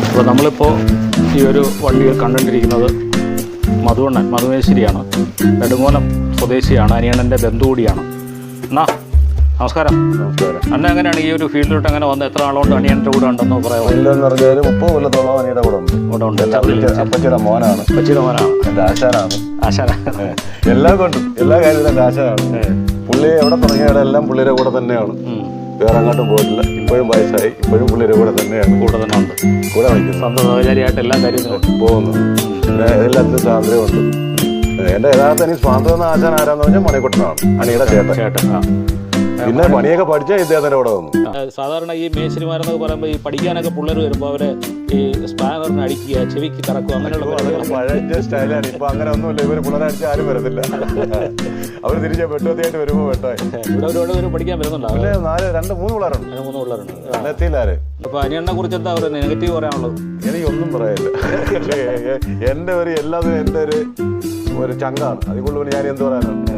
അപ്പോൾ നമ്മളിപ്പോൾ ഈ ഒരു വണ്ടിയിൽ കണ്ടുകൊണ്ടിരിക്കുന്നത് മധുമേശ്വരിയാണ്. നെടുങ്ങോലം സ്വദേശിയാണ്, അനിയണ്ണൻ്റെ ബന്ധു കൂടിയാണ്. എന്നാ നമസ്കാരം. നമസ്കാരം. അന്ന എങ്ങനെയാണ് ഈ ഒരു ഫീൽഡിലോട്ട് അങ്ങനെ വന്ന് എത്ര ആളുകൊണ്ട് അനിയൻ്റെ കൂടെ ഉണ്ടെന്ന് പറയാമോ? ഇല്ലെന്ന് പറഞ്ഞാൽ 30 കൊല്ലത്തോളം അനിയുടെ കൂടെ ഉണ്ട്. അപ്പച്ചിയുടെ മോനാണ്, അപ്പച്ചിയുടെ മോനാണ്, എൻ്റെ ആശാനാണ്. ആശാന എല്ലാം കൊണ്ടും എല്ലാ കാര്യത്തിലും എൻ്റെ ആശാനാണ്. പുള്ളി എവിടെ തുടങ്ങിയ എല്ലാം പുള്ളിയുടെ കൂടെ തന്നെയാണ്, വേറെ അങ്ങോട്ടും പോയിട്ടില്ല. ഇപ്പോഴും വയസ്സായി, ഇപ്പോഴും പുള്ളിയുടെ കൂടെ തന്നെയാണ്, കൂടെ തന്നെ ഉണ്ട്, കൂടെ വയ്ക്കുന്നത്. സന്തോഷകാരിയായിട്ട് എല്ലാ കാര്യത്തിലും പോകുന്നു. പിന്നെ എല്ലാത്തിനും സ്വാതന്ത്ര്യമുണ്ട്. എൻ്റെ യഥാർത്ഥ എനിക്ക് സ്വാതന്ത്ര്യം എന്ന ആശാൻ ആരാന്ന് പറഞ്ഞാൽ മണിക്കുട്ടനാണ്, അനിയുടെ ചേട്ടൻ. പിന്നെ പണിയൊക്കെ പഠിച്ചാൽ ഇദ്ദേഹത്തിൻ്റെ കൂടെ വന്നു. സാധാരണ ഈ മേശരിമാരെന്നൊക്കെ പറയുമ്പോൾ ഈ പഠിക്കാനൊക്കെ പിള്ളേർ വരുമ്പോൾ അവരെ ഈ സ്പാനറിന് അടിക്കുക, ചെവിക്ക് കറക്കുക, അങ്ങനെയുള്ള പഴയ സ്റ്റൈലാണ്. ഇപ്പൊ അങ്ങനെ ഒന്നുമില്ല. ഇവര് പിള്ളേരടിച്ച് ആരും വരത്തില്ല. അവർ തിരിച്ച് വെട്ടുവത്തിയായിട്ട് വരുമ്പോ വെട്ടായി. ഇവിടെ ഒരുപാട് പഠിക്കാൻ വരുന്നുണ്ടോ? 2-3 പിള്ളേരുണ്ട്. 3 പിള്ളേരുണ്ട്. എത്തിയില്ലാരെ. അപ്പൊ അനിയണ്ണെ കുറിച്ച് എന്താ പറയുന്നത്, നെഗറ്റീവ് പറയാനുള്ളത്? എനിക്കൊന്നും പറയാനില്ല. എന്റെ എല്ലാത്തിനും എന്റെ ഒരു ചങ്കാണ്. അതിൽ കൂടുതൽ ഞാൻ എന്ത് പറയാനാണ്.